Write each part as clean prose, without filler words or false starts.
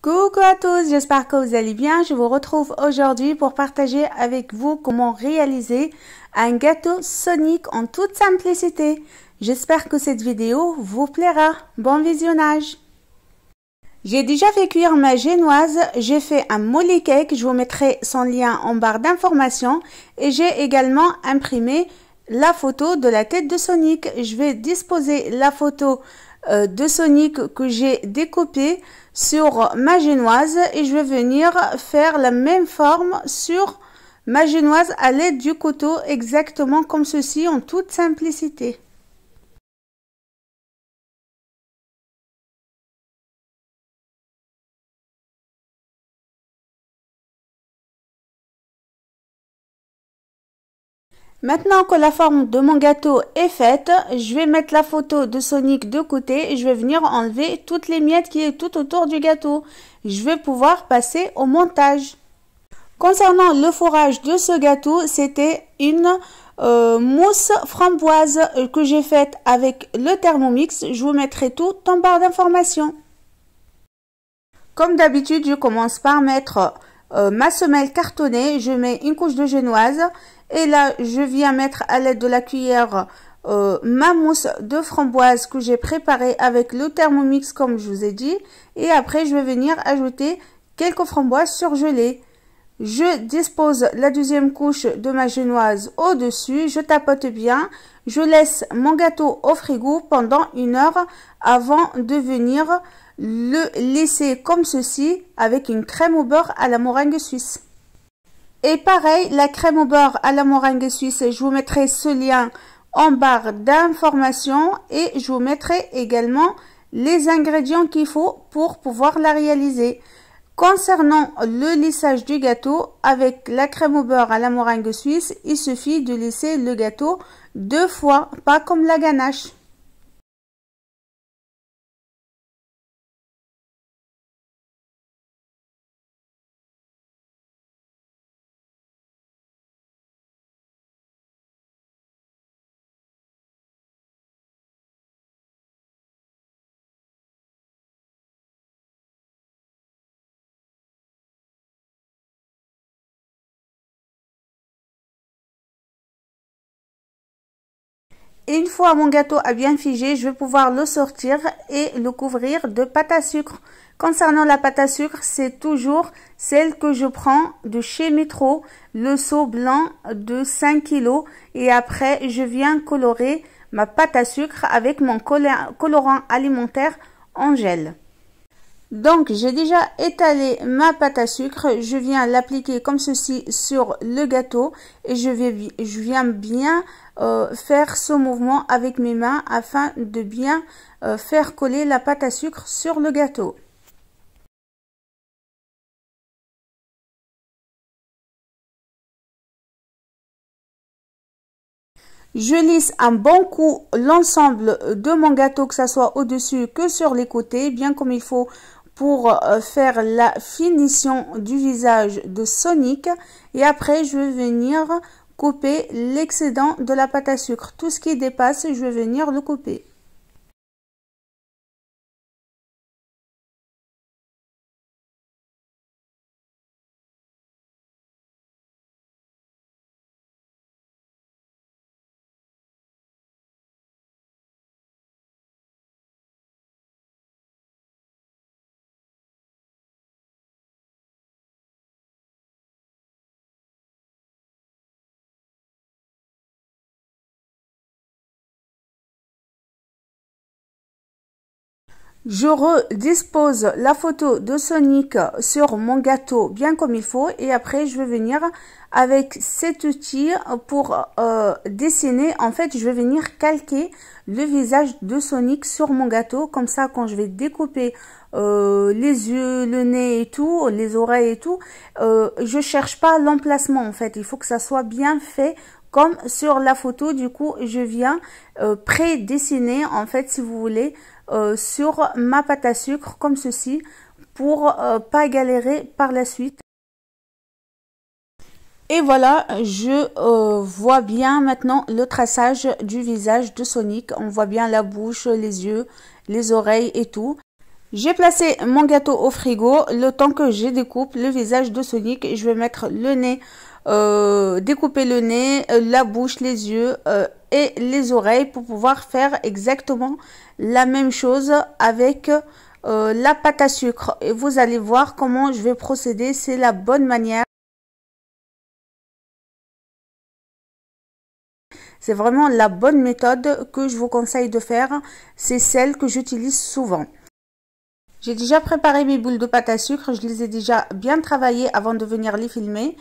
Coucou à tous, j'espère que vous allez bien. Je vous retrouve aujourd'hui pour partager avec vous comment réaliser un gâteau Sonic en toute simplicité. J'espère que cette vidéo vous plaira. Bon visionnage. J'ai déjà fait cuire ma génoise, j'ai fait un molly cake, je vous mettrai son lien en barre d'informations et j'ai également imprimé la photo de la tête de Sonic. Je vais disposer la photo de Sonic que j'ai découpée sur ma génoise et je vais venir faire la même forme sur ma génoise à l'aide du couteau exactement comme ceci en toute simplicité. Maintenant que la forme de mon gâteau est faite, je vais mettre la photo de Sonic de côté et je vais venir enlever toutes les miettes qui est tout autour du gâteau. Je vais pouvoir passer au montage. Concernant le fourrage de ce gâteau, c'était une mousse framboise que j'ai faite avec le Thermomix. Je vous mettrai tout en barre d'informations. Comme d'habitude, je commence par mettre ma semelle cartonnée. Je mets une couche de génoise. Et là, je viens mettre à l'aide de la cuillère ma mousse de framboise que j'ai préparée avec le Thermomix comme je vous ai dit. Et après, je vais venir ajouter quelques framboises surgelées. Je dispose la deuxième couche de ma génoise au-dessus. Je tapote bien. Je laisse mon gâteau au frigo pendant 1 heure avant de venir le laisser comme ceci avec une crème au beurre à la meringue suisse. Et pareil, la crème au beurre à la meringue suisse, je vous mettrai ce lien en barre d'informations et je vous mettrai également les ingrédients qu'il faut pour pouvoir la réaliser. Concernant le lissage du gâteau, avec la crème au beurre à la meringue suisse, il suffit de lisser le gâteau 2 fois, pas comme la ganache. Une fois mon gâteau a bien figé, je vais pouvoir le sortir et le couvrir de pâte à sucre. Concernant la pâte à sucre, c'est toujours celle que je prends de chez Métro, le seau blanc de 5 kg. Et après, je viens colorer ma pâte à sucre avec mon colorant alimentaire en gel. Donc, j'ai déjà étalé ma pâte à sucre. Je viens l'appliquer comme ceci sur le gâteau et je viens bien faire ce mouvement avec mes mains afin de bien faire coller la pâte à sucre sur le gâteau. Je lisse un bon coup l'ensemble de mon gâteau, que ce soit au-dessus que sur les côtés, bien comme il faut pour faire la finition du visage de Sonic. Et après, je vais venir couper l'excédent de la pâte à sucre. Tout ce qui dépasse, je vais venir le couper. Je redispose la photo de Sonic sur mon gâteau bien comme il faut et après je vais venir avec cet outil pour dessiner. En fait, je vais venir calquer le visage de Sonic sur mon gâteau. Comme ça, quand je vais découper les yeux, le nez et tout, les oreilles et tout, je cherche pas l'emplacement en fait. Il faut que ça soit bien fait comme sur la photo. Du coup, je viens pré-dessiner en fait, si vous voulez, sur ma pâte à sucre comme ceci pour pas galérer par la suite. Et voilà, je vois bien maintenant le traçage du visage de Sonic. On voit bien la bouche, les yeux, les oreilles et tout. J'ai placé mon gâteau au frigo le temps que je découpe le visage de Sonic. Je vais mettre le nez, découper le nez, la bouche, les yeux et les oreilles pour pouvoir faire exactement la même chose avec la pâte à sucre. Et vous allez voir comment je vais procéder, c'est la bonne manière. C'est vraiment la bonne méthode que je vous conseille de faire, c'est celle que j'utilise souvent. J'ai déjà préparé mes boules de pâte à sucre, je les ai déjà bien travaillées avant de venir les filmer.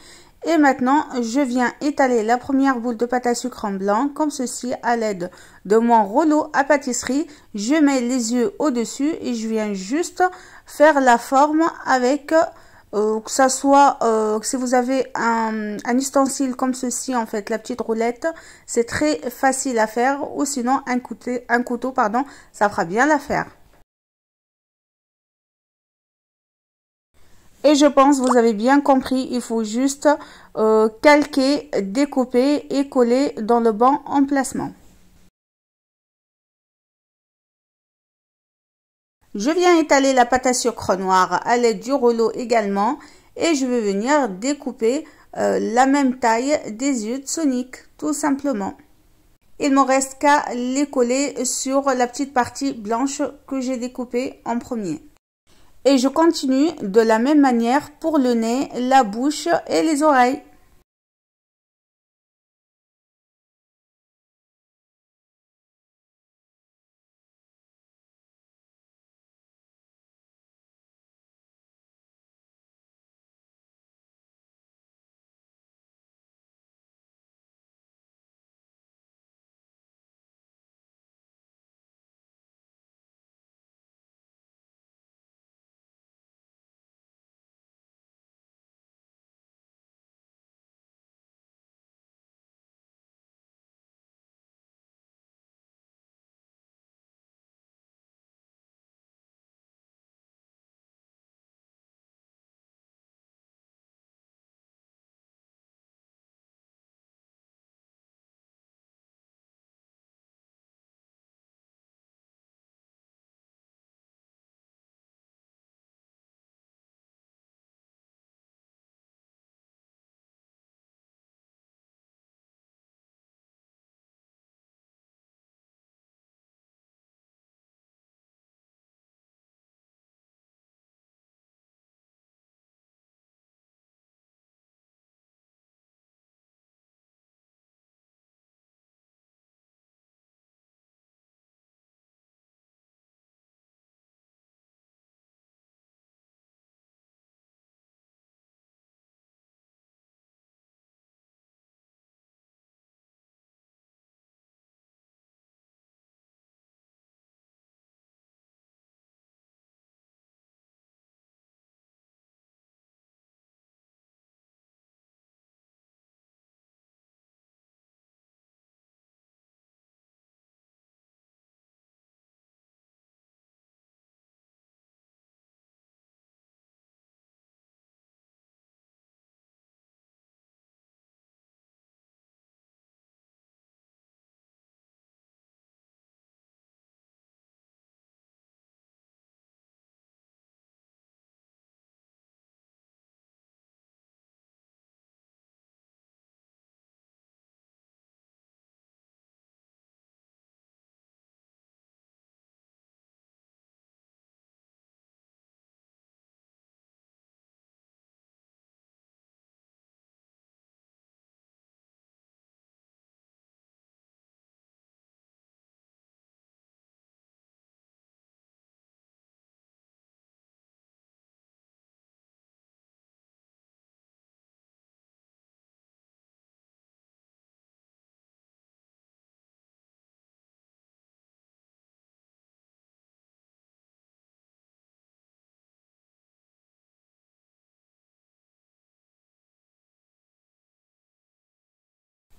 Et maintenant, je viens étaler la première boule de pâte à sucre en blanc, comme ceci, à l'aide de mon rouleau à pâtisserie. Je mets les yeux au-dessus et je viens juste faire la forme avec, que ça soit, si vous avez un ustensile comme ceci, en fait, la petite roulette, c'est très facile à faire, ou sinon un couteau, pardon, ça fera bien l'affaire. Et je pense vous avez bien compris, il faut juste calquer, découper et coller dans le bon emplacement. Je viens étaler la pâte à sucre noire à l'aide du rouleau également et je vais venir découper la même taille des yeux de Sonic, tout simplement. Il me reste qu'à les coller sur la petite partie blanche que j'ai découpée en premier. Et je continue de la même manière pour le nez, la bouche et les oreilles.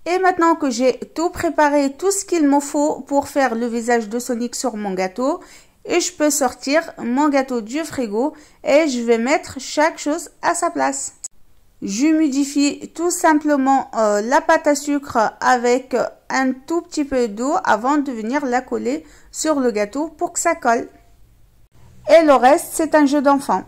Et maintenant que j'ai tout préparé, tout ce qu'il me faut pour faire le visage de Sonic sur mon gâteau, et je peux sortir mon gâteau du frigo et je vais mettre chaque chose à sa place. J'humidifie tout simplement la pâte à sucre avec un tout petit peu d'eau avant de venir la coller sur le gâteau pour que ça colle. Et le reste, c'est un jeu d'enfant.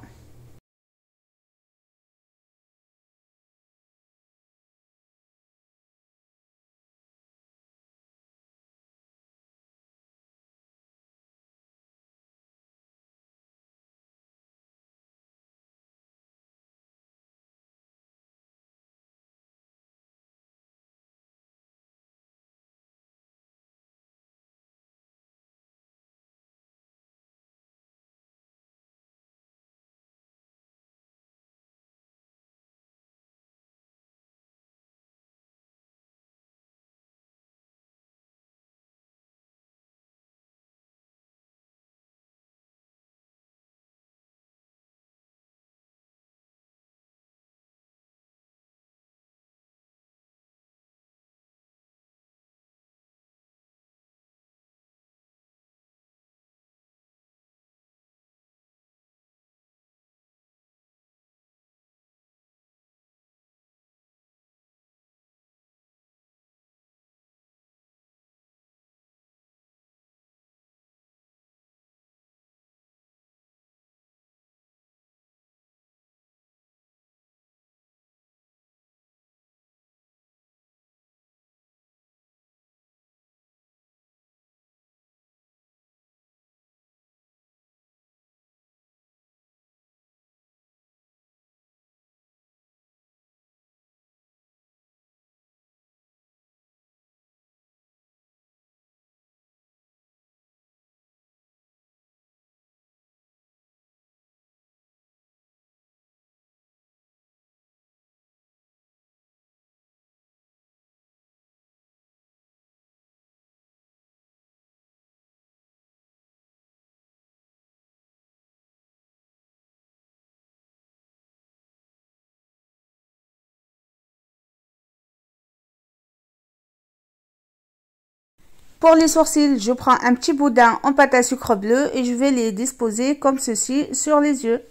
Pour les sourcils, je prends un petit boudin en pâte à sucre bleu et je vais les disposer comme ceci sur les yeux.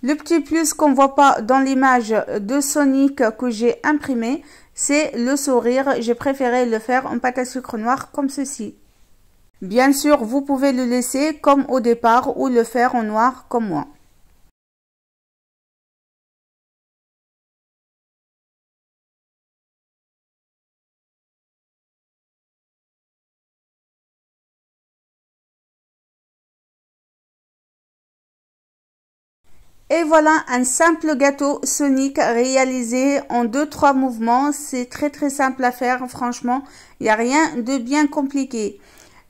Le petit plus qu'on ne voit pas dans l'image de Sonic que j'ai imprimé, c'est le sourire. J'ai préféré le faire en pâte à sucre noir comme ceci. Bien sûr, vous pouvez le laisser comme au départ ou le faire en noir comme moi. Et voilà un simple gâteau Sonic réalisé en 2-3 mouvements. C'est très simple à faire, franchement. Il n'y a rien de bien compliqué.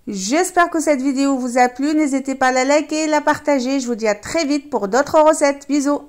J'espère que cette vidéo vous a plu. N'hésitez pas à la liker et la partager. Je vous dis à très vite pour d'autres recettes. Bisous!